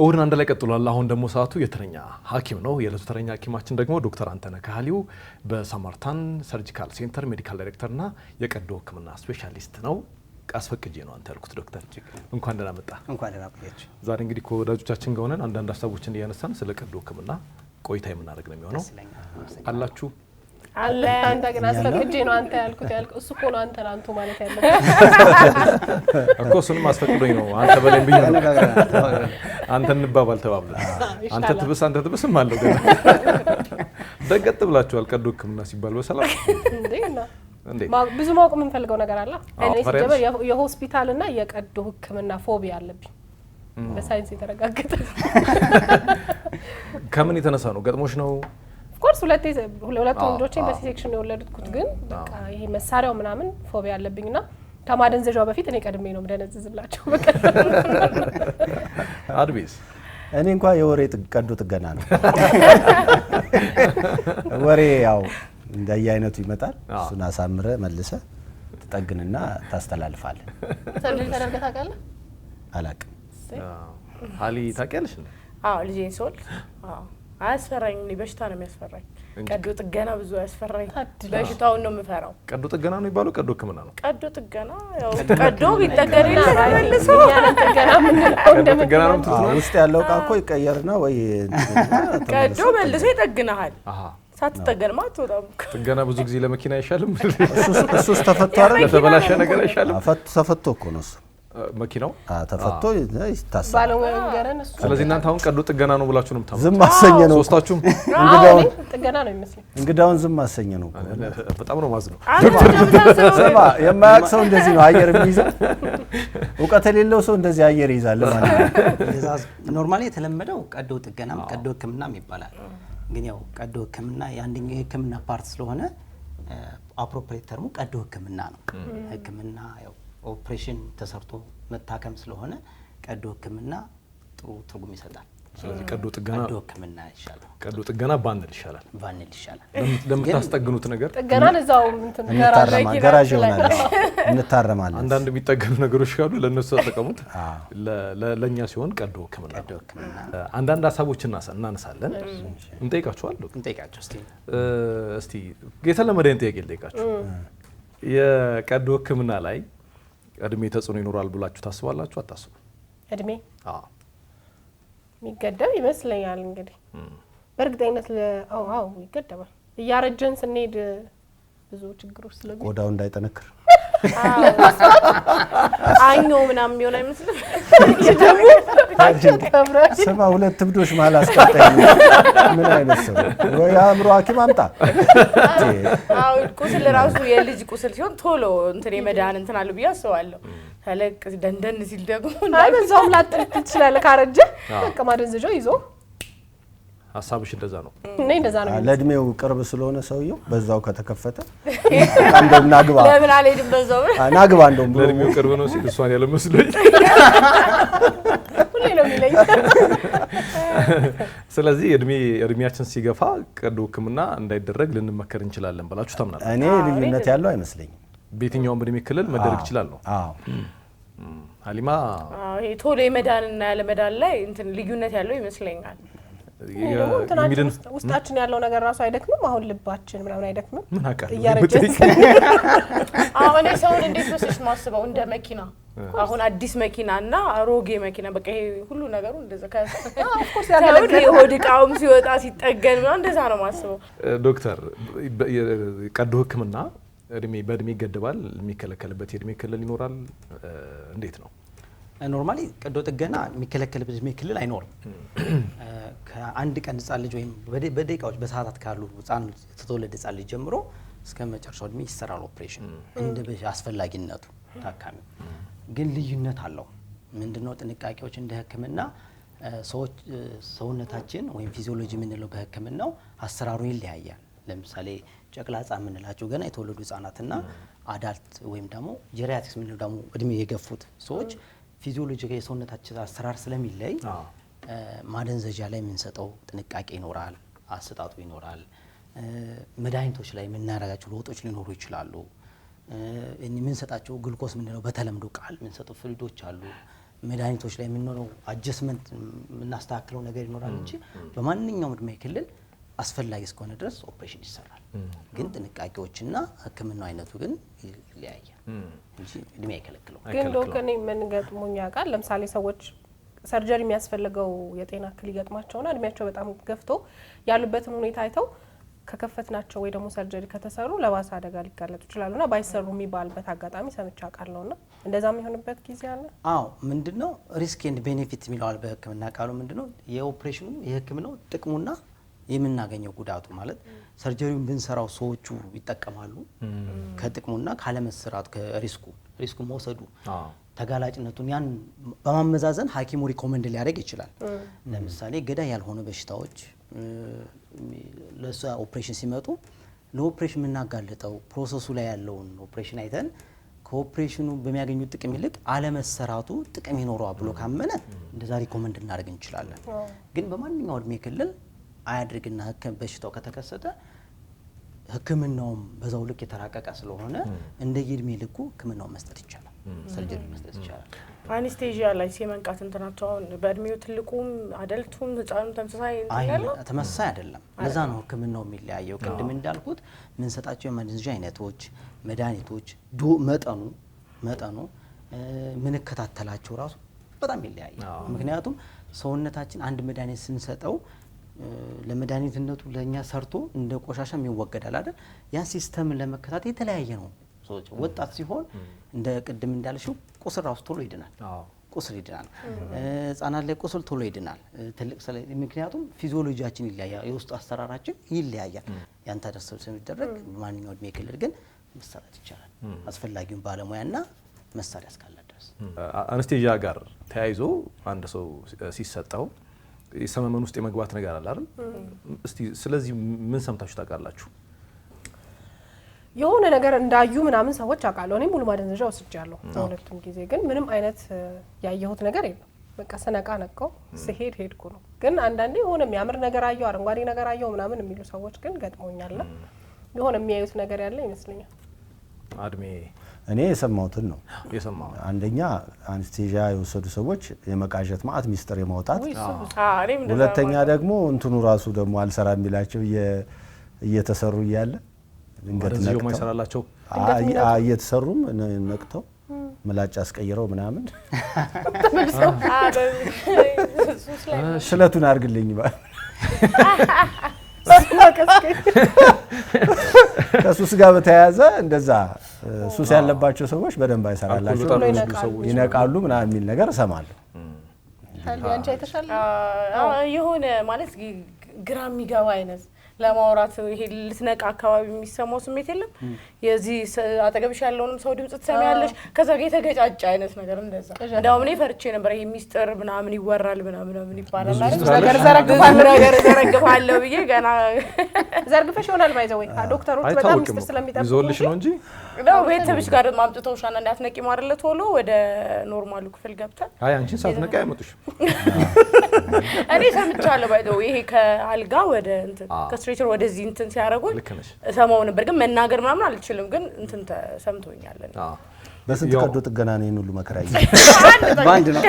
እሁድን አንድ ላይ ቀጥሏል። አሁን ደግሞ ሰዓቱ የተረኛ ሐኪም ነው። የዕለቱ ተረኛ ሐኪማችን ደግሞ ዶክተር አንተነህ ካህሊው በሳማርታን ሰርጂካል ሴንተር ሜዲካል ዳይሬክተርና የቀዶ ሕክምና ስፔሻሊስት ነው። አስፈቅጄ ነው አንተ ያልኩት ዶክተር እንኳን ደህና መጣ። እንኳን ደህና ቆያችሁ። ዛሬ እንግዲህ ከወዳጆቻችን ጋር ሆነን አንዳንድ ሀሳቦችን እያነሳን ስለ ቀዶ ሕክምና ቆይታ የምናደርግ ነው የሚሆነው። አላችሁ አለ አንተ ግን አስፈቅጄ ነው አንተ ያልኩት እሱ እኮ ነው አንተ ማለት ያለበት እኮ እሱንም አስፈቅዶኝ ነው አንተ በላይ ብዬ ነው አንተ እንባባል ተባብለን አንተ ትብስም አለው ገና ደንገጥ ብላችኋል። ቀዶ ሕክምና ሲባል በሰላም እንዴ ብዙ ማወቅ የምንፈልገው ነገር አለ። እኔ ሲጀመር የሆስፒታልና የቀዶ ሕክምና ፎቢያ አለብኝ በሳይንስ የተረጋገጠ። ከምን የተነሳ ነው ገጥሞሽ ነው? ኮርስ ሁለት ወንዶችን በሲ ሴክሽን የወለድኩት ግን በቃ ይሄ መሳሪያው ምናምን ፎቢያ አለብኝና ከማደንዘዣው በፊት እኔ ቀድሜ ነው መደነዝዝላቸው በቃ። አድቤስ እኔ እንኳን የወሬ ቀዶ ጥገና ነው። ወሬ ያው እንደየአይነቱ ይመጣል። እሱን አሳምረ መልሰ ትጠግንና ታስተላልፋለህ። ሰርጀሪ ተደርገህ ታውቃለህ? አላውቅም። ሀሊ ታውቂያለሽ? አዎ ልጄን ስወልድ አያስፈራኝም። እኔ በሽታ ነው የሚያስፈራኝ። ቀዶ ጥገና ብዙ አያስፈራኝ። በሽታውን ነው የምፈራው። ቀዶ ጥገና ነው የሚባለው ቀዶ ሕክምና ነው? ቀዶ ጥገና ያው ቀዶ ቢጠገን ይላል መልሶ ጥገና ነው የምትሉት? ውስጥ ያለው ዕቃ እኮ ይቀየርና ወይ ቀዶ መልሶ ይጠግናል። ሳትጠገንማ አትወጣም። ጥገና ብዙ ጊዜ ለመኪና አይሻልም? እሱስ ተፈቶ አይደል? ለተበላሸ ነገር አይሻልም? ተፈቶ እኮ ነው እሱ መኪናው ተፈቶ ይታሰባል። ባለሙያ ገረን እሱ። ስለዚህ እናንተ አሁን ቀዶ ጥገና ነው ብላችሁ ነው የምታምኑት? ዝም አሰኘ ነው ሶስታችሁም? እንግዳውን ጥገና ነው የሚመስለው። እንግዳውን ዝም አሰኘ ነው። በጣም ነው ማዝነው። ሰማ የማያውቅ ሰው እንደዚህ ነው አየር የሚይዘው። እውቀት የሌለው ሰው እንደዚህ አየር ይይዛል ማለት ነው። ኖርማሊ የተለመደው ቀዶ ጥገናም ቀዶ ሕክምናም ይባላል። ግን ያው ቀዶ ሕክምና የአንደኛው የሕክምና ፓርት ስለሆነ አፕሮፕሪየት ተርሙ ቀዶ ሕክምና ነው። ሕክምና ያው ኦፕሬሽን ተሰርቶ መታከም ስለሆነ ቀዶ ሕክምና ጥሩ ትርጉም ይሰጣል። ስለዚህ ቀዶ ጥገና ቀዶ ሕክምና ይሻላል። ቀዶ ጥገና ባንል ይሻላል። ለምታስጠግኑት ነገር ጥገናን እዛው እንትን ገራዥ ይሆናል። እንታረማለን። አንዳንድ የሚጠገኑ ነገሮች ካሉ ለነሱ ተጠቀሙት። ለኛ ሲሆን ቀዶ ሕክምና አንዳንድ ሀሳቦች እናነሳለን። እንጠይቃቸው እስቲ የተለመደን ጥያቄ ልጠይቃችሁ። የቀዶ ሕክምና ላይ እድሜ ተጽዕኖ ይኖራል ብላችሁ ታስባላችሁ? አታስቡ? እድሜ የሚገደብ ይመስለኛል። እንግዲህ በእርግጠኝነት አዎ ይገደባል። እያረጀን ስንሄድ ብዙ ችግሮች ስለዚህ ቆዳው እንዳይጠነክር አኞ ምናምን ቢሆን አይመስልም? ስማ ሁለት እብዶች መሀል አስቀጣኝ። ምን አይነት ሰው ወይ አእምሮ ሐኪም አምጣ። አዎ ቁስል ራሱ የልጅ ቁስል ሲሆን ቶሎ እንትን የመዳን እንትን አለው ብዬ አስባለሁ። ተለቅ ደንደን ሲል ደግሞ በዛውም ላጥልቅ ትችላለህ። ካረጀ በቃ ማደንዘዣው ይዞ ሀሳብሽ እንደዛ ነው? እኔ እንደዛ ነው። ለእድሜው ቅርብ ስለሆነ ሰውየው በዛው ከተከፈተ እንደውም ናግባ ለምን አልሄድም በዛው ናግባ እንደውም ለእድሜው ቅርብ ነው ሲል እሷን ያለ መስሎኝ ሁሌ ነው የሚለኝ። ስለዚህ እድሜያችን ሲገፋ ቀዶ ሕክምና እንዳይደረግ ልንመከር እንችላለን ብላችሁ ታምናላችሁ? እኔ ልዩነት ያለው አይመስለኝም። በየትኛውም እድሜ ክልል መደረግ ይችላል ነው? አዎ ሀሊማ ይሄ ቶሎ የመዳንና ያለ መዳን ላይ እንትን ልዩነት ያለው ይመስለኛል። ውስጣችን ያለው ነገር ራሱ አይደክምም? አሁን ልባችን ምናምን አይደክምም? ምን አውቃለሁ እያረጀን አሁን ሰውን እንዴት መስሽ ማስበው እንደ መኪና አሁን አዲስ መኪናና አሮጌ መኪና በቃ ይሄ ሁሉ ነገሩ እንደዛ ኦፍኮርስ ያገለግላል። የሆድ ዕቃውም ሲወጣ ሲጠገን ምናምን እንደዛ ነው ማስበው። ዶክተር ቀዶ ሕክምና በእድሜ ይገደባል? የሚከለከልበት የእድሜ ክልል ይኖራል? እንዴት ነው? ኖርማሊ ቀዶ ጥገና የሚከለከልበት እድሜ ክልል አይኖርም። ከአንድ ቀን ህጻን ልጅ ወይም በደቂቃዎች በሰዓታት ካሉ ህጻን የተወለደ ህጻን ልጅ ጀምሮ እስከ መጨረሻው እድሜ ይሰራል ኦፕሬሽን እንደ አስፈላጊነቱ ታካሚ። ግን ልዩነት አለው። ምንድነው ጥንቃቄዎች? እንደ ሕክምና ሰዎች ሰውነታችን ወይም ፊዚዮሎጂ የምንለው በሕክምናው አሰራሩ ይለያያል። ለምሳሌ ጨቅላ ህጻን የምንላቸው ገና የተወለዱ ህጻናትና አዳልት ወይም ደግሞ ጄሪያትሪክስ የምንለው ደግሞ እድሜ የገፉት ሰዎች ፊዚዮሎጂ የሰውነታችን አሰራር ስለሚለይ ማደንዘዣ ላይ የምንሰጠው ጥንቃቄ ይኖራል፣ አሰጣጡ ይኖራል። መድኃኒቶች ላይ የምናደርጋቸው ለውጦች ሊኖሩ ይችላሉ። የምንሰጣቸው ግሉኮስ የምንለው በተለምዶ ቃል የምንሰጠው ፍሉይዶች አሉ። መድኃኒቶች ላይ የምንኖረው አጀስትመንት የምናስተካክለው ነገር ይኖራል እንጂ በማንኛውም እድሜ ክልል አስፈላጊ እስከሆነ ድረስ ኦፕሬሽን ይሰራል። ግን ጥንቃቄዎችና ሕክምናው አይነቱ ግን ይለያያል እንጂ እድሜ አይከለክለው። ግን ዶክተር ምን ገጥሞኝ ያውቃል? ለምሳሌ ሰዎች ሰርጀሪ የሚያስፈልገው የጤና እክል ይገጥማቸውና እድሜያቸው በጣም ገፍቶ ያሉበትን ሁኔታ አይተው ከከፈትናቸው ወይ ደግሞ ሰርጀሪ ከተሰሩ ለባሰ አደጋ ሊጋለጡ ይችላሉና ባይሰሩ የሚባልበት አጋጣሚ ሰምቼ አውቃለሁና እንደዛ የሚሆንበት ጊዜ አለ? አዎ ምንድነው ሪስክ ኤንድ ቤኔፊት የሚለዋል በሕክምና ቃሉ ምንድነው የኦፕሬሽኑ የሕክምናው ጥቅሙና የምናገኘው ጉዳቱ ማለት ሰርጀሪውን ብንሰራው ሰዎቹ ይጠቀማሉ ከጥቅሙና ካለመሰራቱ ከሪስኩ መውሰዱ ተጋላጭነቱን ያን በማመዛዘን ሐኪሙ ሪኮመንድ ሊያደርግ ይችላል። ለምሳሌ ገዳይ ያልሆኑ በሽታዎች ለዛ ኦፕሬሽን ሲመጡ ለኦፕሬሽን የምናጋልጠው ፕሮሰሱ ላይ ያለውን ኦፕሬሽን አይተን ከኦፕሬሽኑ በሚያገኙት ጥቅም ይልቅ አለመሰራቱ ጥቅም ይኖረዋል ብሎ ካመነ እንደዛ ሪኮመንድ እናደርግ እንችላለን። ግን በማንኛውም እድሜ ክልል አያድርግና በሽታው ከተከሰተ ሕክምናውም በዛው ልክ የተራቀቀ ስለሆነ እንደየእድሜ ልኩ ሕክምናውን መስጠት ይቻላል፣ ሰርጀሪ መስጠት ይቻላል። አኔስቴዥያ ላይ ሲመንቃት እንትናቸው አሁን በእድሜው ትልቁም አደልቱም ህፃኑም ተመሳሳይ እንትናለው ተመሳሳይ አይደለም። ለዛ ነው ሕክምናው የሚለያየው። ቅድም እንዳልኩት የምንሰጣቸው የማደንዘዣ አይነቶች፣ መድኃኒቶች መጠኑ ምንከታተላቸው ራሱ በጣም ይለያያል። ምክንያቱም ሰውነታችን አንድ መድኃኒት ስንሰጠው ለመድኃኒትነቱ ለኛ ሰርቶ እንደ ቆሻሻም ይወገዳል አይደል? ያን ሲስተም ለመከታተል የተለያየ ነው። ወጣት ሲሆን እንደ ቅድም እንዳልሽው ቁስል ራሱ ቶሎ ይድናል። ቁስል ይድናል። ህጻናት ላይ ቁስል ቶሎ ይድናል። ትልቅ ምክንያቱም ፊዚዮሎጂያችን ይለያያል፣ የውስጥ አሰራራችን ይለያያል። ያን ታደርሰው ስለሚደረግ በማንኛውም እድሜ ክልል ግን መሰራት ይቻላል፣ አስፈላጊውን ባለሙያና መሳሪያ እስካለ ድረስ። አነስቴዥያ ጋር ተያይዞ አንድ ሰው ሲሰጠው ሰመመን ውስጥ የመግባት ነገር አለ አይደል? እስቲ ስለዚህ ምን ሰምታችሁ ታውቃላችሁ? የሆነ ነገር እንዳዩ ምናምን ሰዎች አውቃለሁ። እኔ ሙሉ ማደንዘዣ ወስጃለሁ ሁለቱም ጊዜ፣ ግን ምንም አይነት ያየሁት ነገር የለም። በቃ ስነቃ ነቀው ስሄድ ሄድኩ ነው። ግን አንዳንዴ የሆነ የሚያምር ነገር አየሁ፣ አረንጓዴ ነገር አየሁ ምናምን የሚሉ ሰዎች ግን ገጥሞኛል። የሆነ የሚያዩት ነገር ያለ ይመስለኛል። አድሜ እኔ የሰማሁትን ነው የሰማው። አንደኛ አነስቴዥያ የወሰዱ ሰዎች የመቃዠት ማዕት ሚስጥር የማውጣት፣ እኔም ሁለተኛ ደግሞ እንትኑ ራሱ ደግሞ አልሰራ የሚላቸው እየተሰሩ እያለ ድንገት እንደዚህ ማይሰራላቸው እየተሰሩም ነቅተው ምላጭ አስቀይረው ምናምን ስለቱን አድርግልኝ ባል ከሱስ ጋር በተያያዘ እንደዛ ሱስ ያለባቸው ሰዎች በደንብ አይሰራላቸው ይነቃሉ ምናምን የሚል ነገር እሰማለሁ። አንቺ አይተሻል? የሆነ ማለት ግራ የሚገባ አይነት ለማውራት ይሄ ልትነቃ አካባቢ የሚሰማው ስሜት የለም። የዚህ አጠገብሽ ያለውንም ሰው ድምጽ ትሰሚያለሽ፣ ከዛ ጋር የተገጫጫ አይነት ነገር እንደዛ። እንደውም እኔ ፈርቼ ነበር። ይሄ ሚስጥር ምናምን ይወራል ምናምን ይባላል አይደል? ነገር ዘረግፋለሁ ብዬ ገና ዘርግፈሽ ይሆናል ባይዘው ዶክተሮች በጣም ሚስጥር ስለሚጠብቁ ይዞልሽ ነው እንጂ ነው ቤተሰብሽ ጋር ማምጥተው ሻና እንዳትነቂ ማረለ ቶሎ ወደ ኖርማሉ ክፍል ገብተን አይ አንቺ ሳትነቂ አይመጡሽ። እኔ ሰምቻለሁ ባይዘው ይሄ ከአልጋ ወደ እንትን ከስትሬቸር ወደዚህ እንትን ሲያረጉኝ ሰማው ነበር፣ ግን መናገር ምናምን አልችልም። ግን እንትን ተሰምቶኛል። በስንት ቀዶ ጥገና ነው ሁሉ መከራ ይዘ ባንድ ነው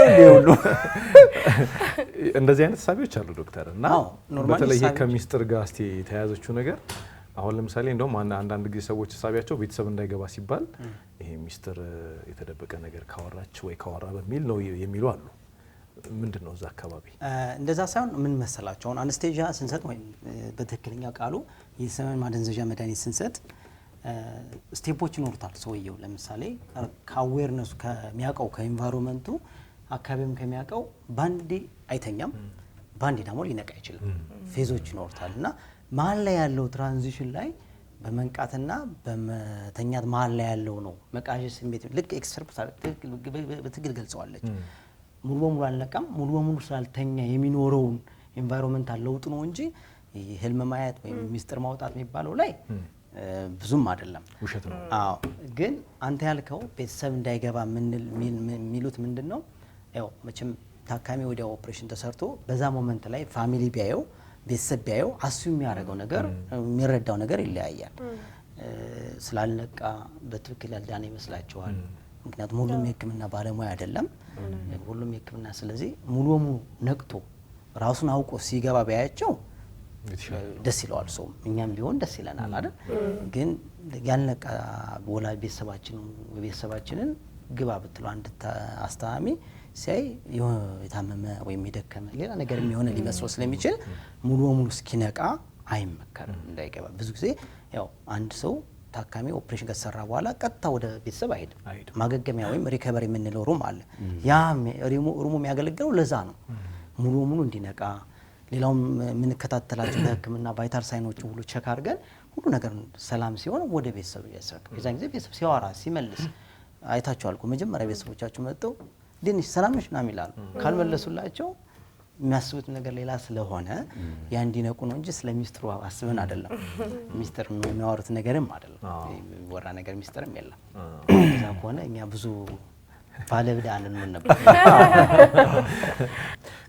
እንደ ሁሉ እንደዚህ አይነት ሳቢዎች አሉ ዶክተር። እና በተለይ ከሚስጥር ጋር እስቲ የተያያዘችው ነገር አሁን ለምሳሌ እንደውም አንዳንድ ጊዜ ሰዎች ሳቢያቸው ቤተሰብ እንዳይገባ ሲባል ይሄ ሚስጥር የተደበቀ ነገር ካወራች ወይ ካወራ በሚል ነው የሚሉ አሉ። ምንድነው እዛ አካባቢ? እንደዛ ሳይሆን ምን መሰላቸው አሁን አነስቴዥያ ስንሰጥ ወይ በትክክለኛ ቃሉ የሰመን ማደንዘዣ መድኃኒት ስንሰጥ ስቴፖች ይኖሩታል። ሰውየው ለምሳሌ ከአዌርነሱ ከሚያውቀው ከኢንቫይሮንመንቱ አካባቢም ከሚያውቀው ባንዴ አይተኛም፣ ባንዴ ደግሞ ሊነቃ አይችልም። ፌዞች ይኖሩታል እና መሀል ላይ ያለው ትራንዚሽን ላይ በመንቃትና በመተኛት መሀል ላይ ያለው ነው መቃዠት ስሜት ልክ ኤክስፐርት በትክክል ገልጸዋለች። ሙሉ በሙሉ አልነቃም፣ ሙሉ በሙሉ ስላልተኛ የሚኖረውን ኤንቫይሮንመንታል ለውጥ ነው እንጂ ህልም ማየት ወይም ሚስጥር ማውጣት የሚባለው ላይ ብዙም አይደለም። ውሸት ነው። አዎ ግን አንተ ያልከው ቤተሰብ እንዳይገባ የሚሉት ምንድነው? ያው መቼም ታካሚ ወዲያ ኦፕሬሽን ተሰርቶ በዛ ሞመንት ላይ ፋሚሊ ቢያየው ቤተሰብ ቢያየው አስዩ የሚያደርገው ነገር የሚረዳው ነገር ይለያያል። ስላልነቃ በትክክል ያልዳነ ይመስላቸዋል። ምክንያቱም ሁሉም የሕክምና ባለሙያ አይደለም ሁሉም የሕክምና ስለዚህ ሙሉ በሙሉ ነቅቶ ራሱን አውቆ ሲገባ ቢያያቸው ደስ ይለዋል ሰው እኛም ቢሆን ደስ ይለናል አይደል ግን ያልነቃ ወላጅ ቤተሰባችንን ግባ ብትለው አንድ አስተማሚ ሲያይ የታመመ ወይም የደከመ ሌላ ነገር የሚሆነ ሊመስለው ስለሚችል ሙሉ በሙሉ እስኪነቃ አይመከርም እንዳይገባ ብዙ ጊዜ ያው አንድ ሰው ታካሚ ኦፕሬሽን ከተሰራ በኋላ ቀጥታ ወደ ቤተሰብ አይሄድም ማገገሚያ ወይም ሪከቨሪ የምንለው ሩም አለ ያ ሩሙ የሚያገለግለው ለዛ ነው ሙሉ በሙሉ እንዲነቃ ሌላው የምንከታተላቸው በሕክምና ቫይታል ሳይኖች ሁሉ ቼክ አድርገን ሁሉ ነገር ሰላም ሲሆን ወደ ቤተሰብ ያስረክብ የዛን ጊዜ ቤተሰብ ሲያወራ ሲመልስ አይታችኋል እኮ መጀመሪያ ቤተሰቦቻችሁ መጥተው ድንሽ ሰላም ነሽ ምናምን ይላሉ ካልመለሱላቸው የሚያስቡት ነገር ሌላ ስለሆነ ያ እንዲነቁ ነው እንጂ ስለሚስጥሩ አስበን አይደለም ሚስጥር የሚያወሩት ነገርም አይደለም ወራ ነገር ሚስጥርም የለም እዛ ከሆነ እኛ ብዙ ባለብዳ አንነን ነበር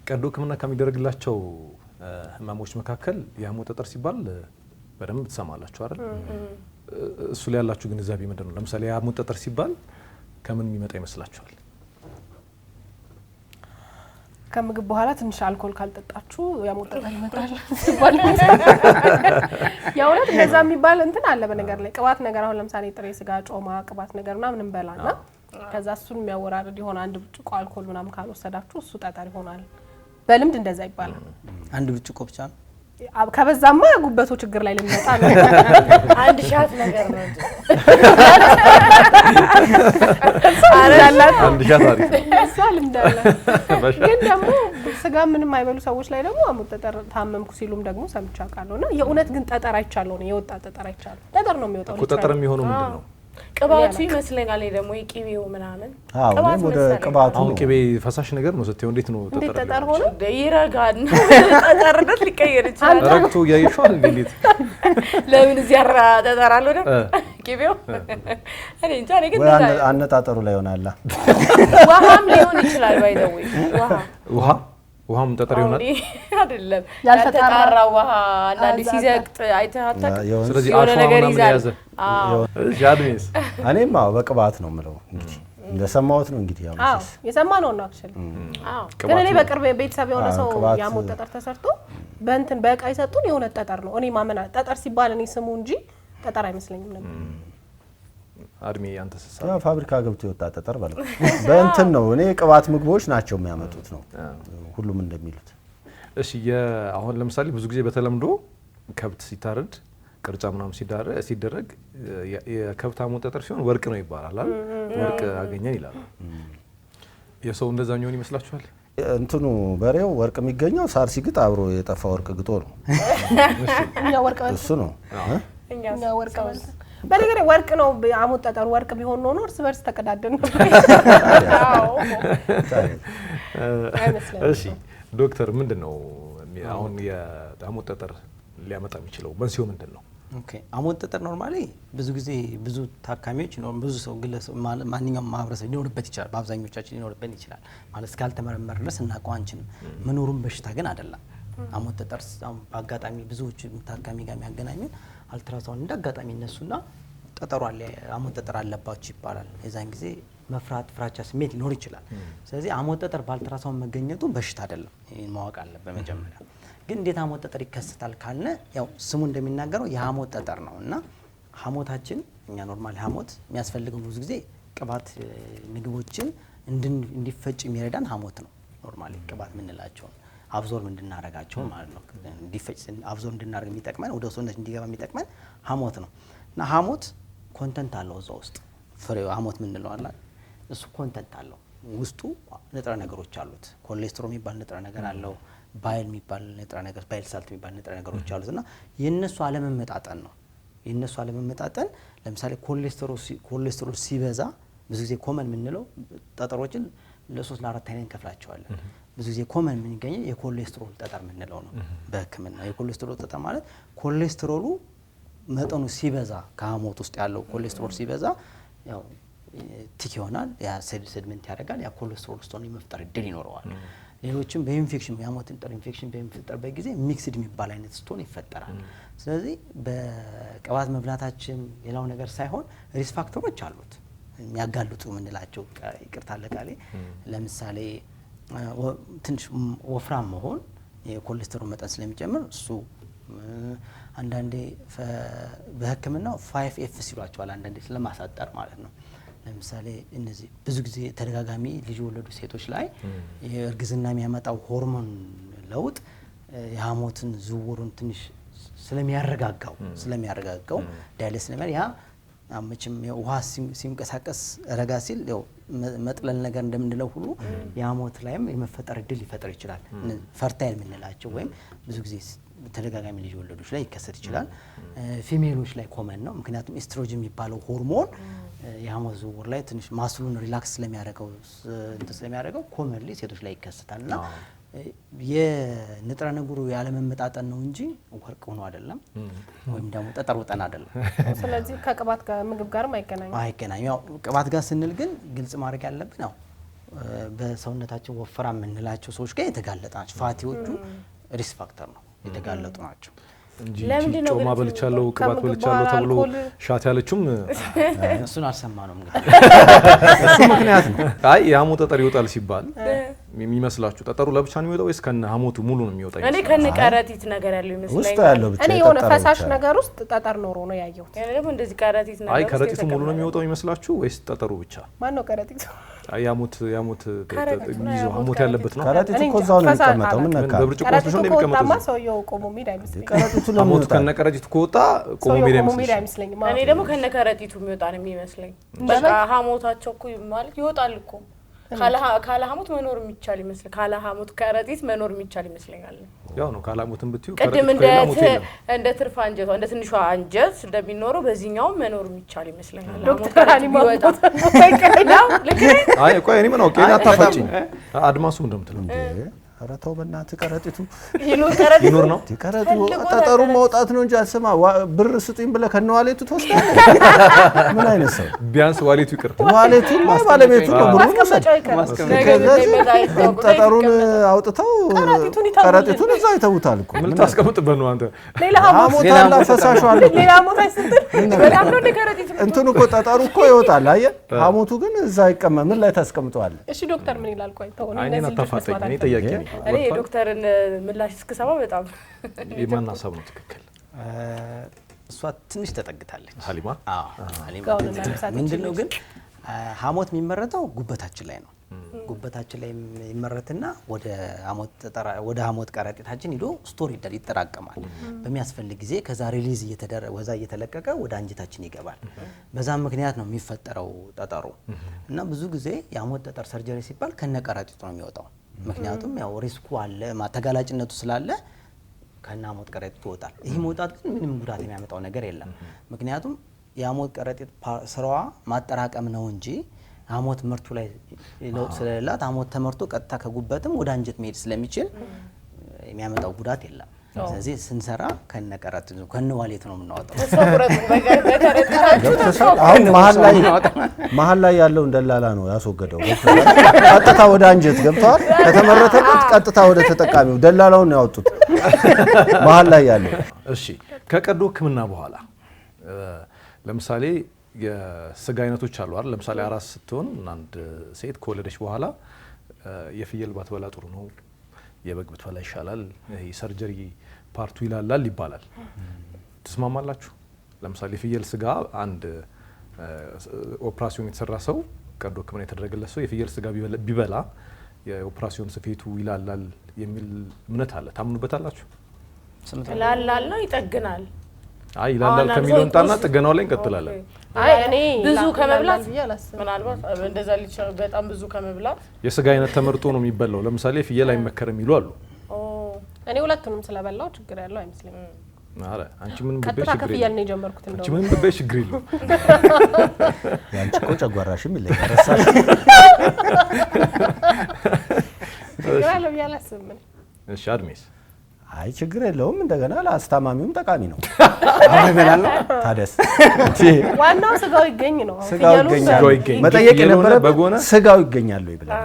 ቀዶ ሕክምና ከሚደረግላቸው ህመሞች መካከል የሐሞት ጠጠር ሲባል በደንብ ትሰማላችሁ አይደል እሱ ላይ ያላችሁ ግንዛቤ ምንድነው ለምሳሌ የሐሞት ጠጠር ሲባል ከምን የሚመጣ ይመስላችኋል ከምግብ በኋላ ትንሽ አልኮል ካልጠጣችሁ የሐሞት ጠጠር ይመጣል ሲባል ያውነት እንደዛ የሚባል እንትን አለ በነገር ላይ ቅባት ነገር አሁን ለምሳሌ ጥሬ ስጋ ጮማ ቅባት ነገር ምናምን እንበላና ከዛ እሱን የሚያወራርድ ይሆን አንድ ብርጭቆ አልኮል ምናምን ካልወሰዳችሁ እሱ ጠጠር ይሆናል በልምድ እንደዛ ይባላል አንድ ብርጭቆ ብቻ ከበዛማ ጉበቱ ችግር ላይ ልንመጣ ነው አንድ ሻት ነገር ነው አንድ ሻት አሪፍ እሷል እንዳለ ግን ደግሞ ስጋ ምንም አይበሉ ሰዎች ላይ ደግሞ ሐሞት ጠጠር ታመምኩ ሲሉም ደግሞ ሰምቻ ቃለውና የእውነት ግን ጠጠር አይቻለው ነው የወጣ ጠጠር አይቻለው ጠጠር ነው የሚወጣው ጠጠር የሚሆነው ምንድነው ቅባቱ ይመስለኛል ደግሞ የቂቤው ምናምን ቅባት ወደ ቅባቱ አሁን ቅቤ ፈሳሽ ነገር ነው ስትየው እንዴት ነው ጠጠር ሆነ ይረጋል ጠጠርነት ሊቀየር ይችላል ረግቶ ያይሻል እንዴት ለምን እዚህ ያራ ጠጠር አለው ደግሞ ቅቤው እኔ እንጃ እኔ ግን አነጣጠሩ ላይ ሆናላ ውሃም ሊሆን ይችላል ባይደው ውሃም ጠጠር ይሆናል አይደለም ያልተጣራ ውሃ አንዳንዴ ሲዘቅጥ አይተሃታክ ስለዚህ አሽዋና ምን ያዘ ጃድሜስ እኔማ በቅባት ነው የምለው እንግዲህ እንደሰማሁት ነው እንግዲህ ያው የሰማነው ነው አክቹሊ ግን እኔ በቅርብ ቤተሰብ የሆነ ሰው የሐሞት ጠጠር ተሰርቶ በእንትን በቃ ይሰጡን የሆነ ጠጠር ነው እኔ ማመና ጠጠር ሲባል እኔ ስሙ እንጂ ጠጠር አይመስለኝም ነበር አድሜ አንተ ሰሳ ያ ፋብሪካ ገብቶ የወጣ ጠጠር ማለት በእንትን ነው እኔ ቅባት ምግቦች ናቸው የሚያመጡት ነው ሁሉም እንደሚሉት እሺ አሁን ለምሳሌ ብዙ ጊዜ በተለምዶ ከብት ሲታረድ ቅርጫ ምናምን ሲደረግ የከብት ሐሞት ጠጠር ሲሆን ወርቅ ነው ይባላል አይደል ወርቅ አገኘን ይላሉ የሰው እንደዛኛውን ይመስላችኋል እንትኑ በሬው ወርቅ የሚገኘው ሳር ሲግጥ አብሮ የጠፋ ወርቅ ግጦ ነው እኛ ወርቅ እሱ ነው እኛ ወርቅ በነገር ወርቅ ነው ሐሞት ጠጠር ወርቅ ቢሆን ነው እርስ በርስ ተቀዳደን ነው እሺ ዶክተር ምንድነው አሁን የሐሞት ጠጠር ሊያመጣ የሚችለው መንስኤው ምንድነው ኦኬ ሐሞት ጠጠር ኖርማሊ ብዙ ጊዜ ብዙ ታካሚዎች ነው ብዙ ሰው ግለሰብ ማንኛውም ማህበረሰብ ሊኖርበት ይችላል በአብዛኞቻችን ሊኖርበት ይችላል ማለት እስካልተመረመረ ድረስ እናውቀው አንችልም መኖሩን በሽታ ግን አይደለም ሐሞት ጠጠር በአጋጣሚ ብዙዎች ታካሚ ጋር የሚያገናኙን አልትራሳውንድ እንዳጋጣሚ እነሱና ጠጠሩ አለ ሐሞት ጠጠር አለባችሁ ይባላል የዛን ጊዜ መፍራት ፍራቻ ስሜት ሊኖር ይችላል ስለዚህ ሐሞት ጠጠር በአልትራሳውንድ መገኘቱ በሽታ አይደለም ይሄን ማወቅ አለበት በመጀመሪያ ግን እንዴት ሐሞት ጠጠር ይከሰታል ካልነ ያው ስሙ እንደሚናገረው የሐሞት ጠጠር ነውና ሐሞታችን እኛ ኖርማሊ ሐሞት የሚያስፈልገው ብዙ ጊዜ ቅባት ምግቦችን እንዲፈጭ የሚረዳን ሐሞት ነው ኖርማሊ ቅባት ምንላቸው አብዞርብ እንድናረጋቸው ማለት ነው እንዲፈጭ አብዞርብ እንድናረግ የሚጠቅመን ወደ ሰውነት እንዲገባ የሚጠቅመን ሐሞት ነው እና ሐሞት ኮንተንት አለው እዛ ውስጥ ፍሬው ሐሞት ምንለው አለ እሱ ኮንተንት አለው ውስጡ ንጥረ ነገሮች አሉት ኮሌስትሮል የሚባል ንጥረ ነገር አለው ባይል የሚባል ንጥረ ነገር ባይል ሳልት የሚባል ንጥረ ነገሮች አሉትና የነሱ አለመመጣጠን ነው የነሱ አለመመጣጠን ለምሳሌ ኮሌስትሮል ሲበዛ ብዙ ጊዜ ኮመን ምንለው ጠጠሮችን ለ3 ለ4 አይነት እንከፍላቸዋለን ብዙ ጊዜ ኮመን ምን ይገኛል የኮሌስትሮል ጠጠር ምንለው ነው በህክምና የኮሌስትሮል ጠጠር ማለት ኮሌስትሮሉ መጠኑ ሲበዛ ከሐሞት ውስጥ ያለው ኮሌስትሮል ሲበዛ ያው ቲክ ይሆናል ያ ሴድመንት ያደርጋል ያ ኮሌስትሮል ስቶን የመፍጠር እድል ይኖረዋል ሌሎችም በኢንፌክሽን የሐሞት ጠጠር ኢንፌክሽን በሚፈጠርበት ጊዜ ሚክስድ የሚባል አይነት ስቶን ይፈጠራል ስለዚህ በቅባት መብላታችን ሌላው ነገር ሳይሆን ሪስክ ፋክተሮች አሉት የሚያጋልጡ የምንላቸው ይቅርታ ለቃሌ ለምሳሌ ትንሽ ወፍራም መሆን የኮሌስትሮል መጠን ስለሚጨምር እሱ አንዳንዴ በህክምናው 5F ሲሏቸዋል አንዳንዴ ስለማሳጠር ማለት ነው። ለምሳሌ እነዚህ ብዙ ጊዜ ተደጋጋሚ ልጅ ወለዱ ሴቶች ላይ የእርግዝና የሚያመጣው ሆርሞን ለውጥ የሐሞትን ዝውውሩን ትንሽ ስለሚያረጋጋው ዳይሌት ስለሚያደርግ ያ መቼም ውሃ ሲንቀሳቀስ ረጋ ሲል ያው መጥለል ነገር እንደምንለው ሁሉ የሐሞት ላይም የመፈጠር እድል ሊፈጥር ይችላል። ፈርታይል የምንላቸው ወይም ብዙ ጊዜ ተደጋጋሚ ልጅ ወለዶች ላይ ይከሰት ይችላል። ፊሜሎች ላይ ኮመን ነው። ምክንያቱም ኤስትሮጅን የሚባለው ሆርሞን የሐሞት ዝውውር ላይ ትንሽ ማስሉን ሪላክስ ስለሚያደርገው ኮመንሊ ሴቶች ላይ ይከሰታልና የንጥረ ነገሩ ያለመመጣጠን ነው እንጂ ወርቅ ሆኖ አይደለም ወይም ደግሞ ጠጠር ወጠን አይደለም። ስለዚህ ከቅባት ጋር ምግብ ጋርም አይገናኝም። ያው ቅባት ጋር ስንል ግን ግልጽ ማድረግ ያለብን ነው በሰውነታቸው ወፍራም የምንላቸው ሰዎች ጋር የተጋለጡ ናቸው። ፋቲዎቹ ሪስክ ፋክተር ነው የተጋለጡ ናቸው እንጂ ጮማ በልቻለሁ ቅባት በልቻለሁ ተብሎ ሻት ያለችውም እሱን አልሰማነውም። እሱ ምክንያት ነው። አይ የሐሞት ጠጠር ይወጣል ሲባል የሚመስላችሁ ጠጠሩ ለብቻ ነው የሚወጣው ወይስ ከነ ሐሞቱ ሙሉ ነው የሚወጣው? እኔ ከነ ከረጢት ነገር ያለው ይመስለኛል። ውስጥ ያለው ብቻ እኔ የሆነ ፈሳሽ ነገር ውስጥ ጠጠር ኖሮ ነው ያየሁት። ያኔ ደግሞ እንደዚህ ከረጢት ነገር አይ ከረጢቱ ሙሉ ነው የሚወጣው ይመስላችሁ ወይስ ጠጠሩ ብቻ? ማን ነው ከረጢቱ? አይ ሐሞት የሚይዘው ሐሞት ያለበት ነው። ከረጢቱ እኮ እዛው ነው የሚቀመጠው። ምን ነካ? በብርጭቆ ውስጥ ነው የሚቀመጠው። ሰውየው ቆሞ ሜዳ አይመስለኝም። ከረጢቱ ሐሞት ከነ ከረጢቱ ከወጣ ቆሞ ሜዳ አይመስለኝም። እኔ ደግሞ ከነ ከረጢቱ የሚወጣ ነው የሚመስለኝ። በቃ ሐሞታቸው እኮ ማለት ይወጣል እኮ ካለ ሐሞት መኖር የሚቻል ይመስላል። ካለ ሐሞት ከረጢት መኖር የሚቻል ይመስለኛል። ያው ነው ካለ ሐሞትን ብትዩ ቅድም እንደ ትርፍ አንጀቷ እንደ ትንሿ አንጀት እንደሚኖረው በዚህኛው መኖር የሚቻል ይመስለኛል። ዶክተር አሊማ አይ ቆይ እኔ ምን አውቄ አታፋጭኝ። አድማሱ እንደምትለው ኧረ ተው በእናትህ ቀረጢቱ ይኖር ነው ቀረጢቱ ጠጠሩ ማውጣት ነው እንጂ አልሰማ ብር ስጡኝ ብለህ ከነዋሌቱ ትወስዳለህ። ምን አይነት ሰው ቢያንስ ዋሌቱ ይቅር ዋሌቱ ላይ ባለቤቱ ነው ብሩ ጠጠሩን አውጥተው ቀረጢቱን እዛው ይተውታል እኮ ምን ታስቀምጥበት ነው አንተ? ሌላ ሐሞት አላ ፈሳሹ አለ ሌላ ሐሞት አይሰጥም። በጣም ነው ከረጢቱ እንትኑ እኮ ጠጠሩ እኮ ይወጣል። አየህ ሐሞቱ ግን እዛ ይቀመጥ ምን ላይ ታስቀምጠዋለህ? እሺ ዶክተር ምን ይላል? ቆይ ተው እኔ አታፋጠኝ። እኔ ጥያቄ ነኝ። እኔ የዶክተርን ምላሽ እስክሰማ በጣም የማን ሀሳብ ነው ትክክል? እሷ ትንሽ ተጠግታለች ሀሊማ። ሀሊማ ምንድነው ግን ሐሞት የሚመረተው ጉበታችን ላይ ነው። ጉበታችን ላይ ይመረትና ወደ ሐሞት ቀረጢታችን ሄዶ ስቶር ይጠራቀማል። በሚያስፈልግ ጊዜ ከዛ ሪሊዝ ወዛ እየተለቀቀ ወደ አንጀታችን ይገባል። በዛም ምክንያት ነው የሚፈጠረው ጠጠሩ እና ብዙ ጊዜ የሐሞት ጠጠር ሰርጀሪ ሲባል ከነቀረጢቱ ነው የሚወጣው። ምክንያቱም ያው ሪስኩ አለ ተጋላጭነቱ ስላለ ከነ ሐሞት ቀረጢቱ ይወጣል። ይሄ መውጣት ግን ምንም ጉዳት የሚያመጣው ነገር የለም። ምክንያቱም የሐሞት ቀረጢት ስራዋ ማጠራቀም ነው እንጂ ሐሞት ምርቱ ላይ ለውጥ ስለሌላት ሐሞት ተመርቶ ቀጥታ ከጉበትም ወደ አንጀት መሄድ ስለሚችል የሚያመጣው ጉዳት የለም። ስለዚህ ስንሰራ ከነቀረጢቱ ከነዋሌት ነው የምናወጣው። አሁን መሀል ላይ ያለው እንደላላ ነው ያስወገደው። ቀጥታ ወደ አንጀት ገብቷል። ከተመረተበት ቀጥታ ወደ ተጠቃሚው ደላላውን ነው ያወጡት መሀል ላይ ያለው። እሺ ከቀዶ ሕክምና በኋላ ለምሳሌ የስጋ አይነቶች አሉ አይደል? ለምሳሌ አራስ ስትሆን አንድ ሴት ከወለደች በኋላ የፍየል ባትበላ ጥሩ ነው፣ የበግ ብትበላ ይሻላል፣ ይሄ ሰርጀሪ ፓርቱ ይላላል ይባላል። ትስማማላችሁ? ለምሳሌ የፍየል ስጋ አንድ ኦፕራሲዮን የተሰራ ሰው ቀዶ ሕክምና የተደረገለት ሰው የፍየል ስጋ ቢበላ የኦፕራሲዮን ስፌቱ ይላላል የሚል እምነት አለ። ታምኑበታላችሁ? ይላላል ነው ይጠግናል? አይ ይላላል ከሚለው እንጣና ጥገናው ላይ እንቀጥላለን። አይ እኔ ብዙ ከመብላት ምናልባት እንደዛ ልጅ በጣም ብዙ ከመብላት የስጋ አይነት ተመርጦ ነው የሚበላው። ለምሳሌ ፍየል አይመከርም ይሉ አሉ። እኔ ሁለቱንም ስለበላው ችግር ያለው አይመስለኝም። አረ አንቺ ምን ብበሽ ችግር የለም። ከፍየል ነው የጀመርኩት እንደው አንቺ ምን ብበሽ ችግር የለም። ያንቺ እኮ ጨጓራሽም ይለኛል ረሳሽ። ያለው ያላስብም። እሺ አድሜስ? አይ ችግር የለውም። እንደገና ለአስታማሚውም ጠቃሚ ነው። ታደስ ዋናው ስጋው ይገኝ ነው። ስጋው ይገኛል። መጠየቅ የነበረብህ ስጋው ይገኛል ወይ ብለህ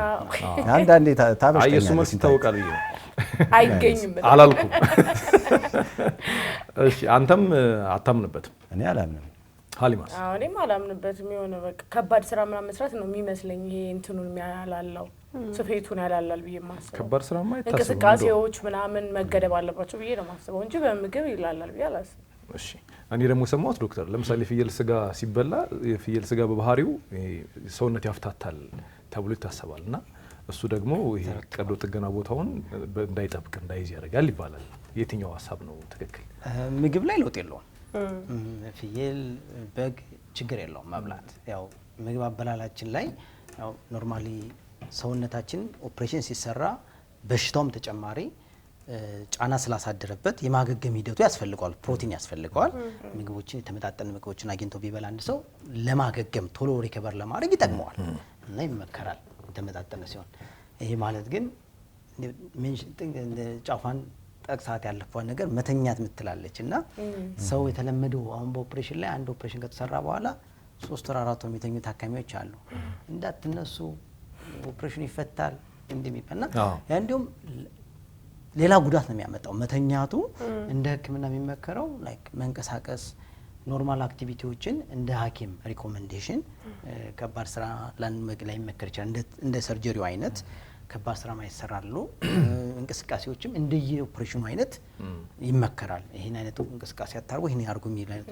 አንዳንዴ ታበሽተኛለህ። አይ እሱ መልስ ይታወቃል ብዬ ነው አይገኝም አላልኩም። እሺ አንተም አታምንበትም? እኔ አላምንም። ሀሊማስ እኔም አላምንበትም። የሆነ በቃ ከባድ ስራ ምናምን መስራት ነው የሚመስለኝ። ይሄ እንትኑን ያላላው ስፌቱን ያላላል ብዬ ማስበው ከባድ ስራ ማይታሰብ እንቅስቃሴዎች ምናምን መገደብ አለባቸው ብዬ ነው ማስበው እንጂ በምግብ ይላላል ብዬ አላስብም። እሺ እኔ ደግሞ ሰማሁት ዶክተር፣ ለምሳሌ ፍየል ስጋ ሲበላ የፍየል ስጋ በባህሪው ሰውነት ያፍታታል ተብሎ ይታሰባል እና እሱ ደግሞ ይሄ ቀዶ ጥገና ቦታውን እንዳይጠብቅ እንዳይዝ ያደርጋል ይባላል። የትኛው ሀሳብ ነው ትክክል? ምግብ ላይ ለውጥ የለውም። ፍየል በግ ችግር የለውም መብላት። ያው ምግብ አበላላችን ላይ ያው ኖርማሊ ሰውነታችን ኦፕሬሽን ሲሰራ በሽታውም ተጨማሪ ጫና ስላሳደረበት የማገገም ሂደቱ ያስፈልገዋል፣ ፕሮቲን ያስፈልገዋል። ምግቦችን የተመጣጠነ ምግቦችን አግኝቶ ቢበላ አንድ ሰው ለማገገም ቶሎ ሪከቨር ለማድረግ ይጠቅመዋል እና ይመከራል የተመጣጠነ ሲሆን። ይሄ ማለት ግን ጫፋን ጠቅሳት ያለፈው ነገር መተኛት ምትላለች እና ሰው የተለመደው አሁን በኦፕሬሽን ላይ አንድ ኦፕሬሽን ከተሰራ በኋላ 3 ወር 4 ወር የሚተኙ ታካሚዎች አሉ። እንዳትነሱ ኦፕሬሽኑ ይፈታል እንደሚባልና ያ እንዲሁም ሌላ ጉዳት ነው የሚያመጣው። መተኛቱ እንደ ሕክምና የሚመከረው ላይክ መንቀሳቀስ፣ ኖርማል አክቲቪቲዎችን እንደ ሐኪም ሪኮሜንዴሽን ከባድ ስራ ላይ መከር ይችላል። እንደ ሰርጀሪው አይነት ከባድ ስራ ማይሰራሉ እንቅስቃሴዎችም እንደየ ኦፕሬሽኑ አይነት ይመከራል። ይሄን አይነት እንቅስቃሴ አታርጉ፣ ይሄን ያርጉ የሚል አይነት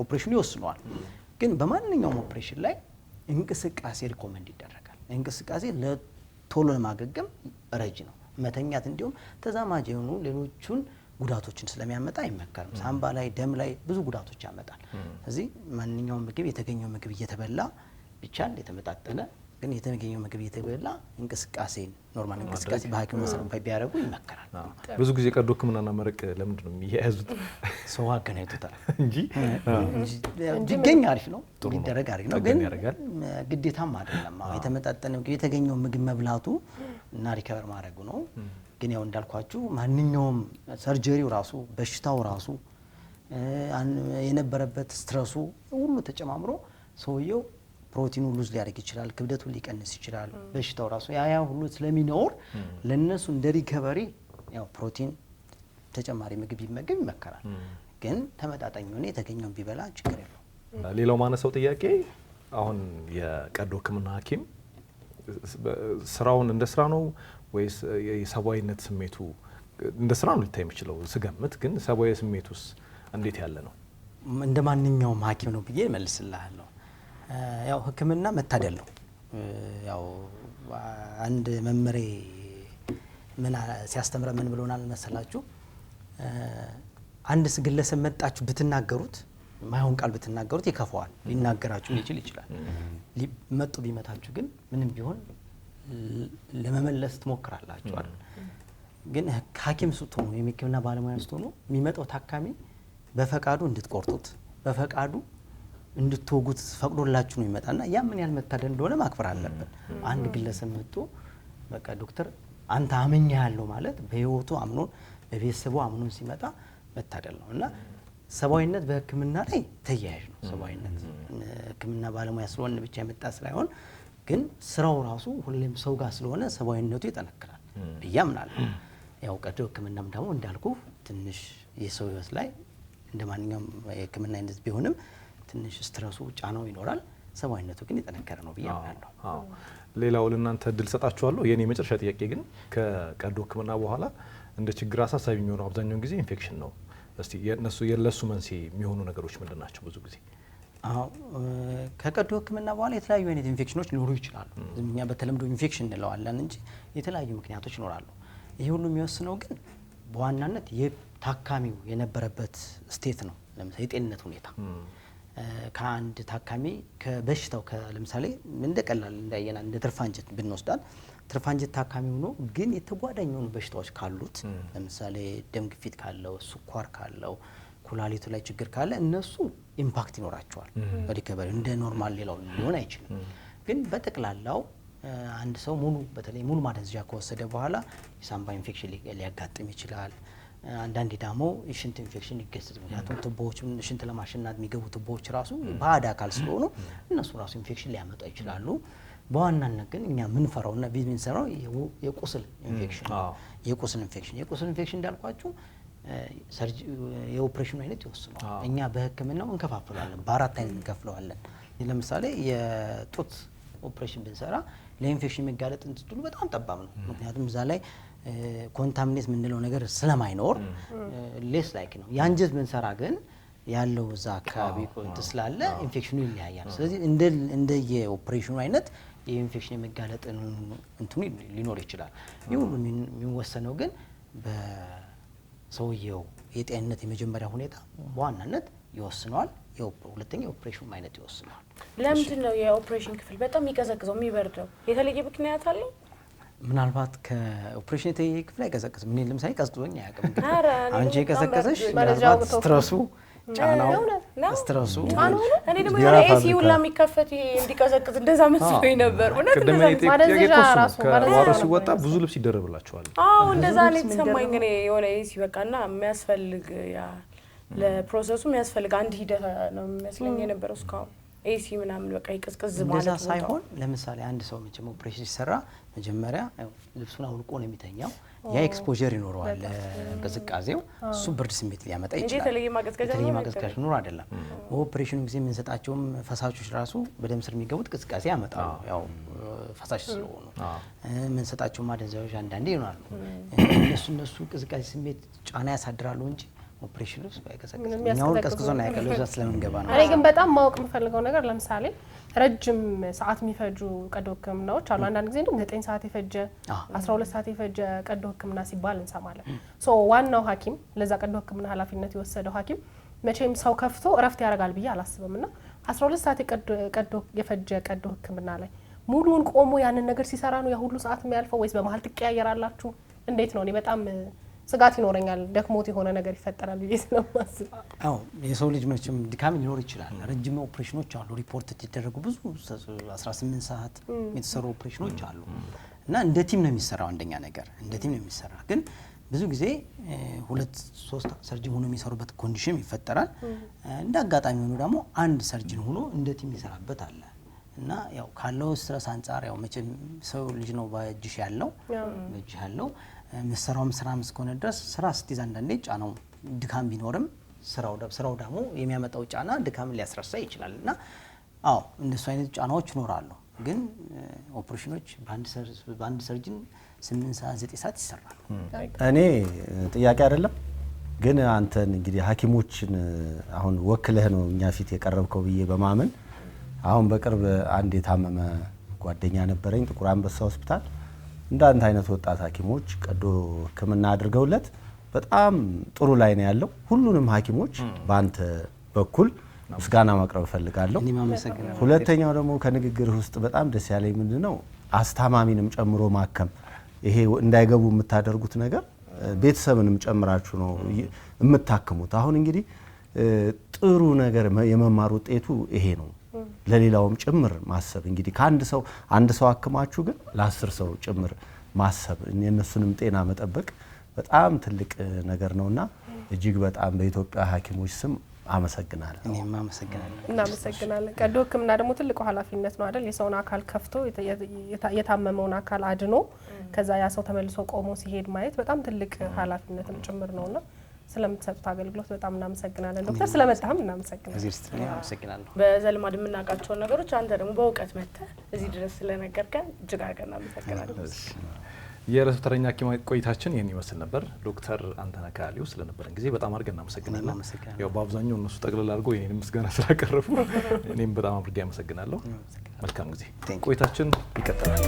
ኦፕሬሽኑ ይወስነዋል። ግን በማንኛውም ኦፕሬሽን ላይ እንቅስቃሴ ሪኮሜንድ ይደረጋል። እንቅስቃሴ ለቶሎ ለማገገም ረጅ ነው። መተኛት እንዲሁም ተዛማጅ የሆኑ ሌሎቹን ጉዳቶችን ስለሚያመጣ አይመከርም። ሳምባ ላይ፣ ደም ላይ ብዙ ጉዳቶች ያመጣል። ስለዚህ ማንኛውም ምግብ የተገኘው ምግብ እየተበላ ቢቻል የተመጣጠነ ግን የተገኘው ምግብ እየተበላ እንቅስቃሴ ኖርማል እንቅስቃሴ በሐኪም መሰረት ቢያደርጉ ይመከራል። ብዙ ጊዜ ቀዶ ሕክምናና መረቅ ለምንድን ነው የሚያያዙት? ሰው አገናኝቶታል እንጂ ቢገኝ አሪፍ ነው፣ ቢደረግ አሪፍ ነው። ግን ግዴታም አይደለም። የተመጣጠነ ምግብ የተገኘው ምግብ መብላቱ እና ሪከቨር ማድረጉ ነው። ግን ያው እንዳልኳችሁ ማንኛውም ሰርጀሪው ራሱ በሽታው ራሱ የነበረበት ስትረሱ ሁሉ ተጨማምሮ ሰውየው ፕሮቲኑ ሉዝ ሊያደርግ ይችላል፣ ክብደቱ ሊቀንስ ይችላል። በሽታው ራሱ ያ ሁሉ ስለሚኖር ለነሱ እንደ ሪከቨሪ ያው ፕሮቲን ተጨማሪ ምግብ ቢመገብ ይመከራል። ግን ተመጣጣኝ ሆነ የተገኘውን ቢበላ ችግር የለውም። ሌላው ማነሳው ጥያቄ አሁን የቀዶ ሕክምና ሐኪም ስራውን እንደ ስራ ነው ወይስ የሰብአዊነት ስሜቱ እንደ ስራ ነው ሊታይ የሚችለው? ስገምት ግን ሰብአዊ ስሜቱስ እንዴት ያለ ነው? እንደ ማንኛውም ሐኪም ነው ብዬ እመልስልሃለሁ። ያው ሕክምና መታደል ነው። ያው አንድ መመሬ ምን ሲያስተምረ ምን ብሎናል መሰላችሁ? አንድ ግለሰብ መጣችሁ ብትናገሩት ማይሆን ቃል ብትናገሩት ይከፋዋል፣ ሊናገራችሁ ይችላል። መጡ ቢመታችሁ ግን ምንም ቢሆን ለመመለስ ትሞክራላችሁ አይደል? ግን ሐኪም ስትሆኑ የሕክምና ባለሙያ ስትሆኑ የሚመጣው ታካሚ በፈቃዱ እንድትቆርጡት በፈቃዱ እንድትወጉት ፈቅዶላችሁ ነው ይመጣና ያ ምን ያህል መታደል እንደሆነ ማክበር አለብን። አንድ ግለሰብ መጥቶ በቃ ዶክተር አንተ አመኛ ያለው ማለት በህይወቱ አምኖ በቤተሰቡ አምኖ ሲመጣ መታደል ነው እና ሰብአዊነት በሕክምና ላይ ተያያዥ ነው። ሰብአዊነት ሕክምና ባለሙያ ስለሆነ ብቻ የመጣ ስላይሆን ግን ስራው ራሱ ሁሌም ሰው ጋር ስለሆነ ሰብአዊነቱ ይጠነክራል ብዬ አምናለሁ። ያው ቀዶ ሕክምናም ደግሞ እንዳልኩ ትንሽ የሰው ህይወት ላይ እንደ ማንኛውም የሕክምና አይነት ቢሆንም ትንሽ ስትረሱ ጫናው ይኖራል። ሰብአዊነቱ ግን የጠነከረ ነው ብዬ አምናለሁ። ሌላው ለእናንተ እድል ሰጣችኋለሁ። የኔ መጨረሻ ጥያቄ ግን ከቀዶ ሕክምና በኋላ እንደ ችግር አሳሳቢ የሚሆነው አብዛኛውን ጊዜ ኢንፌክሽን ነው። እስቲ የለሱ መንስኤ የሚሆኑ ነገሮች ምንድን ናቸው? ብዙ ጊዜ ከቀዶ ሕክምና በኋላ የተለያዩ አይነት ኢንፌክሽኖች ሊኖሩ ይችላሉ። እኛ በተለምዶ ኢንፌክሽን እንለዋለን እንጂ የተለያዩ ምክንያቶች ይኖራሉ። ይሄ ሁሉ የሚወስነው ግን በዋናነት የታካሚው የነበረበት ስቴት ነው። ለምሳሌ የጤንነት ሁኔታ ከአንድ ታካሚ ከበሽታው ለምሳሌ እንደ ቀላል እንዳየና እንደ ትርፋንጀት ብንወስዳል ትርፋንጀት ታካሚ ሆኖ ግን የተጓዳኝ የሆኑ በሽታዎች ካሉት ለምሳሌ ደም ግፊት ካለው፣ ስኳር ካለው፣ ኩላሊቱ ላይ ችግር ካለ እነሱ ኢምፓክት ይኖራቸዋል። ሪከቨሪ እንደ ኖርማል ሌላው ሊሆን አይችልም። ግን በጠቅላላው አንድ ሰው በተለይ ሙሉ ማደንዘዣ ከወሰደ በኋላ የሳምባ ኢንፌክሽን ሊያጋጥም ይችላል። አንዳንዴ ደግሞ የሽንት ኢንፌክሽን ይገሰት። ምክንያቱም ቱቦዎችን ሽንት ለማሸናት የሚገቡ ቱቦዎች ራሱ ባዕድ አካል ስለሆኑ እነሱ ራሱ ኢንፌክሽን ሊያመጡ ይችላሉ። በዋናነት ግን እኛ ምንፈራውና ቢዝነስ ሰራው የቁስል ኢንፌክሽን ነው። የቁስል ኢንፌክሽን እንዳልኳችሁ የኦፕሬሽኑ አይነት ይወስነዋል። እኛ በህክምናው እንከፋፍለዋለን፣ በአራት አይነት እንከፍለዋለን። ለምሳሌ የጡት ኦፕሬሽን ብንሰራ ለኢንፌክሽን መጋለጥ እንትሉ በጣም ጠባብ ነው። ምክንያቱም እዛ ላይ ኮንታሚኔት የምንለው ነገር ስለማይኖር ሌስ ላይክ ነው። የአንጀት ብንሰራ ግን ያለው እዛ አካባቢ ቆንጥ ስላለ ኢንፌክሽኑ ይለያያል። ስለዚህ እንደ የኦፕሬሽኑ አይነት የኢንፌክሽን የመጋለጥ እንትኑ ሊኖር ይችላል። ይህ ሁሉ የሚወሰነው ግን በሰውየው የጤንነት የመጀመሪያ ሁኔታ በዋናነት ይወስነዋል። ሁለተኛ የኦፕሬሽኑ አይነት ይወስነዋል። ለምንድን ነው የኦፕሬሽን ክፍል በጣም የሚቀዘቅዘው የሚበርደው? የተለየ ምክንያት አለው? ምናልባት ከኦፕሬሽን የተለየ ክፍል አይቀዘቅዝም። እኔ ለምሳሌ ቀዝቅዞኝ አያውቅም። አንቺ የቀዘቀዘሽ ምናልባት ስትረሱ ጫናው ስትረሱ እኔ ደግሞ የሆነ ኤሲ ሁላ የሚከፈት እንዲቀዘቅዝ እንደዛ መስሎኝ ነበር። እውነት ከዋሮ ሲወጣ ብዙ ልብስ ይደረብላቸዋል። አዎ እንደዛ ነው የተሰማኝ። እኔ የሆነ ኤሲ በቃና የሚያስፈልግ ለፕሮሰሱ የሚያስፈልግ አንድ ሂደት ነው የሚመስለኝ የነበረው እስካሁን ኤሲ ምናምን በቃ ይቀዝቅዝ ማለት ነው። እንደዛ ሳይሆን ለምሳሌ አንድ ሰው መቼም ኦፕሬሽን ሲሰራ መጀመሪያ ልብሱን አውልቆ ነው የሚተኛው። ያ ኤክስፖዠር ይኖረዋል ቅዝቃዜው፣ እሱ ብርድ ስሜት ሊያመጣ ይችላል። የተለየ ማቀዝቀዣ ኑሮ አይደለም። በኦፕሬሽኑ ጊዜ የምንሰጣቸውም ፈሳሾች ራሱ በደም ስር የሚገቡት ቅዝቃዜ ያመጣሉ። ያው ፈሳሽ ስለሆኑ የምንሰጣቸው ማደንዘዣዎች አንዳንዴ ይሆናሉ። እነሱ ቅዝቃዜ ስሜት ጫና ያሳድራሉ እንጂ ኦፕሬሽን ውስጥ ባይቀዘቅዝም እኛውን ቀዝቅዞን ያቀለው እዛ ስለምንገባ ነው። እኔ ግን በጣም ማወቅ የምፈልገው ነገር ለምሳሌ ረጅም ሰዓት የሚፈጁ ቀዶ ህክምናዎች አሉ። አንዳንድ ጊዜ እንደውም 9 ሰዓት የፈጀ 12 ሰዓት የፈጀ ቀዶ ህክምና ሲባል እንሰማለን። ሶ ዋናው ሐኪም ለዛ ቀዶ ህክምና ኃላፊነት የወሰደው ሐኪም መቼም ሰው ከፍቶ እረፍት ያደርጋል ብዬ አላስብምና 12 ሰዓት የፈጀ ቀዶ ህክምና ላይ ሙሉውን ቆሞ ያንን ነገር ሲሰራ ነው ያ ሁሉ ሰዓት የሚያልፈው ወይስ በመሀል ትቀያየራላችሁ? እንዴት ነው? እኔ በጣም ስጋት ይኖረኛል። ደክሞት የሆነ ነገር ይፈጠራል ብዬ ስለማስብ። አዎ የሰው ልጅ መቼም ድካም ሊኖር ይችላል። ረጅም ኦፕሬሽኖች አሉ ሪፖርት የተደረጉ ብዙ 18 ሰዓት የተሰሩ ኦፕሬሽኖች አሉ እና እንደ ቲም ነው የሚሰራው። አንደኛ ነገር እንደ ቲም ነው የሚሰራ። ግን ብዙ ጊዜ 2-3 ሰርጅን ሆኖ የሚሰሩበት ኮንዲሽን ይፈጠራል። እንደ አጋጣሚ ሆኖ ደግሞ አንድ ሰርጅን ሆኖ እንደ ቲም ይሰራበት አለ እና ያው ካለው ስትረስ አንጻር ያው መቼም ሰው ልጅ ነው በእጅሽ ያለው መስራውም ስራ እስከሆነ ድረስ ስራ ስትይዝ አንዳንዴ ጫናው ድካም ቢኖርም ስራው ደግሞ የሚያመጣው ጫና ድካምን ሊያስረሳ ይችላል እና አዎ እንደሱ አይነት ጫናዎች ይኖራሉ። ግን ኦፕሬሽኖች በአንድ ሰርጅን 8 ሰዓት 9 ሰዓት ይሰራሉ። እኔ ጥያቄ አይደለም ግን አንተን እንግዲህ ሐኪሞችን አሁን ወክለህ ነው እኛ ፊት የቀረብከው ብዬ በማመን አሁን በቅርብ አንድ የታመመ ጓደኛ ነበረኝ ጥቁር አንበሳ ሆስፒታል። እንዳንተ አይነት ወጣት ሐኪሞች ቀዶ ህክምና አድርገውለት በጣም ጥሩ ላይ ነው ያለው። ሁሉንም ሐኪሞች ባንተ በኩል ምስጋና ማቅረብ ፈልጋለሁ። እኔም አመሰግናለሁ። ሁለተኛው ደግሞ ከንግግር ውስጥ በጣም ደስ ያለኝ ምንድነው አስታማሚንም ጨምሮ ማከም። ይሄ እንዳይገቡ የምታደርጉት ነገር ቤተሰብንም ጨምራችሁ ነው የምታክሙት። አሁን እንግዲህ ጥሩ ነገር የመማር ውጤቱ ይሄ ነው። ለሌላውም ጭምር ማሰብ እንግዲህ ከአንድ ሰው አንድ ሰው አክማችሁ ግን ለ10 ሰው ጭምር ማሰብ የነሱንም ጤና መጠበቅ በጣም ትልቅ ነገር ነውና እጅግ በጣም በኢትዮጵያ ሐኪሞች ስም አመሰግናለሁ። እኔም አመሰግናለሁ። እናመሰግናለን። ቀዶ ህክምና ደግሞ ትልቁ ኃላፊነት ነው አይደል? የሰውን አካል ከፍቶ የታመመውን አካል አድኖ ከዛ ያ ሰው ተመልሶ ቆሞ ሲሄድ ማየት በጣም ትልቅ ኃላፊነትም ጭምር ነውና ስለምትሰጡት አገልግሎት በጣም እናመሰግናለን። ዶክተር ስለመጣህም እናመሰግናለን። እኔም አመሰግናለሁ። በዘልማድ የምናውቃቸውን ነገሮች አንተ ደግሞ በእውቀት መጥተህ እዚህ ድረስ ስለነገርከን እጅግ አድርገን እናመሰግናለን። የዕለቱ ተረኛ ሐኪም ቆይታችን ይህን ይመስል ነበር። ዶክተር አንተነህ ካህሊው ስለነበረን ጊዜ በጣም አድርገን እናመሰግናለን። ያው በአብዛኛው እነሱ ጠቅልል አድርገው የኔን ምስጋና ስላቀረቡ እኔም በጣም አድርጌ አመሰግናለሁ። መልካም ጊዜ። ቆይታችን ይቀጥላል።